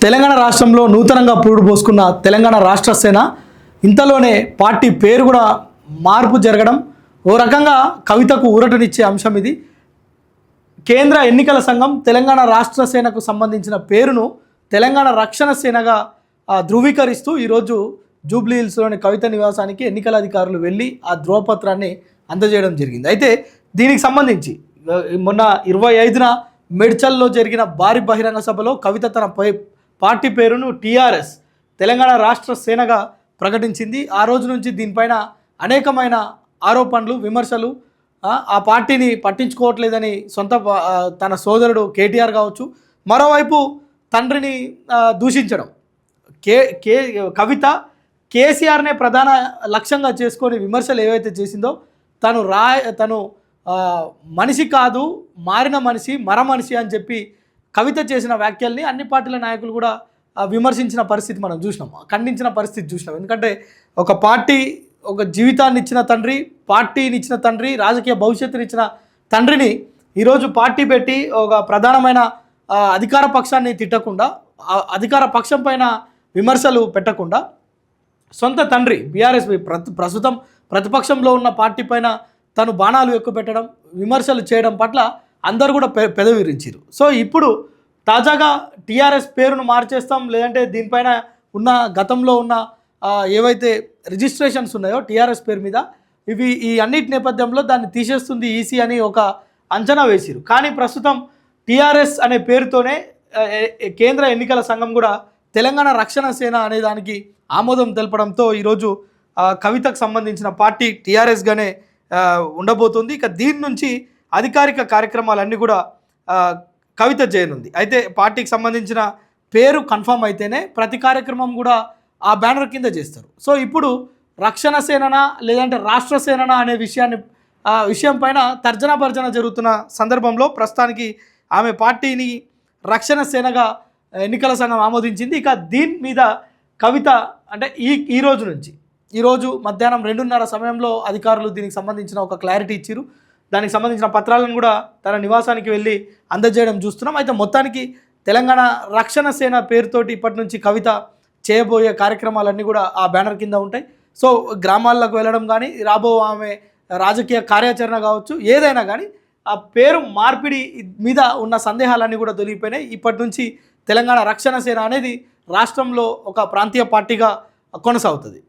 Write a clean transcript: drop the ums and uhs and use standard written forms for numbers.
తెలంగాణ రాష్ట్రంలో నూతనంగా పురుడు పోసుకున్న తెలంగాణ రాష్ట్ర సేన ఇంతలోనే పార్టీ పేరు కూడా మార్పు జరగడం ఓ రకంగా కవితకు ఊరటనిచ్చే అంశం ఇది. కేంద్ర ఎన్నికల సంఘం తెలంగాణ రాష్ట్ర సేనకు సంబంధించిన పేరును తెలంగాణ రక్షణ సేనగా ధృవీకరిస్తూ ఈరోజు జూబ్లీ హిల్స్లోని కవిత నివాసానికి ఎన్నికల అధికారులు వెళ్ళి ఆ ధ్రువపత్రాన్ని అందజేయడం జరిగింది. అయితే దీనికి సంబంధించి మొన్న 25న మేడ్చల్లో జరిగిన భారీ బహిరంగ సభలో కవిత తన పార్టీ పేరును టీఆర్ఎస్ తెలంగాణ రాష్ట్ర సేనగా ప్రకటించింది. ఆ రోజు నుంచి దీనిపైన అనేకమైన ఆరోపణలు, విమర్శలు, ఆ పార్టీని పట్టించుకోవట్లేదని తన సోదరుడు కేటీఆర్ కావచ్చు, మరోవైపు తండ్రిని దూషించడం. కవిత కేసీఆర్నే ప్రధాన లక్ష్యంగా చేసుకొని విమర్శలు ఏవైతే చేసిందో తను మనిషి కాదు, మారిన మనిషి, మనిషి అని చెప్పి కవిత చేసిన వ్యాఖ్యల్ని అన్ని పార్టీల నాయకులు కూడా విమర్శించిన పరిస్థితి మనం చూసినాం, ఖండించిన పరిస్థితి చూసినాం. ఎందుకంటే ఒక పార్టీ, ఒక జీవితాన్ని ఇచ్చిన తండ్రి, పార్టీని ఇచ్చిన తండ్రి, రాజకీయ భవిష్యత్తునిచ్చిన తండ్రిని ఈరోజు పార్టీ పెట్టి ఒక ప్రధానమైన అధికార పక్షాన్ని తిట్టకుండా, అధికార పక్షం పైన విమర్శలు పెట్టకుండా, సొంత తండ్రి బీఆర్ఎస్ ప్రస్తుతం ప్రతిపక్షంలో ఉన్న పార్టీ పైన తను బాణాలు ఎక్కుపెట్టడం, విమర్శలు చేయడం పట్ల అందరూ కూడా పెదవిరించారు. సో ఇప్పుడు తాజాగా టీఆర్ఎస్ పేరును మార్చేస్తాం, లేదంటే దీనిపైన ఉన్న గతంలో ఉన్న ఏవైతే రిజిస్ట్రేషన్స్ ఉన్నాయో టీఆర్ఎస్ పేరు మీద ఈ అన్నిటి నేపథ్యంలో దాన్ని తీసేస్తుంది ఈసీ అని ఒక అంచనా వేసిరు. కానీ ప్రస్తుతం టీఆర్ఎస్ అనే పేరుతోనే కేంద్ర ఎన్నికల సంఘం కూడా తెలంగాణ రక్షణ సేన అనే దానికి ఆమోదం తెలపడంతో ఈరోజు కవితకు సంబంధించిన పార్టీ టీఆర్ఎస్గానే ఉండబోతుంది. ఇక దీని నుంచి అధికారిక కార్యక్రమాలన్నీ కూడా కవిత చేయనుంది. అయితే పార్టీకి సంబంధించిన పేరు కన్ఫర్మ్ అయితేనే ప్రతి కార్యక్రమం కూడా ఆ బ్యానర్ కింద చేస్తారు. సో ఇప్పుడు రక్షణ సేననా లేదంటే రాష్ట్ర సేననా అనే విషయం పైన తర్జన భర్జన జరుగుతున్న సందర్భంలో ప్రస్తుతానికి ఆమె పార్టీని రక్షణ సేనగా ఎన్నికల సంఘం ఆమోదించింది. ఇక దీని మీద కవిత అంటే ఈరోజు మధ్యాహ్నం 2:30 సమయంలో అధికారులు దీనికి సంబంధించిన ఒక క్లారిటీ ఇచ్చారు. దానికి సంబంధించిన పత్రాలను కూడా తన నివాసానికి వెళ్ళి అందజేయడం చూస్తున్నాం. అయితే మొత్తానికి తెలంగాణ రక్షణ సేన పేరుతోటి ఇప్పటి నుంచి కవిత చేయబోయే కార్యక్రమాలన్నీ కూడా ఆ బ్యానర్ కింద ఉంటాయి. సో గ్రామాలకు వెళ్ళడం కానీ, ఆమె రాజకీయ కార్యాచరణ కావచ్చు, ఏదైనా కానీ ఆ పేరు మార్పిడి మీద ఉన్న సందేహాలన్నీ కూడా తొలగిపోయినాయి. ఇప్పటి నుంచి తెలంగాణ రక్షణ సేన అనేది రాష్ట్రంలో ఒక ప్రాంతీయ పార్టీగా కొనసాగుతుంది.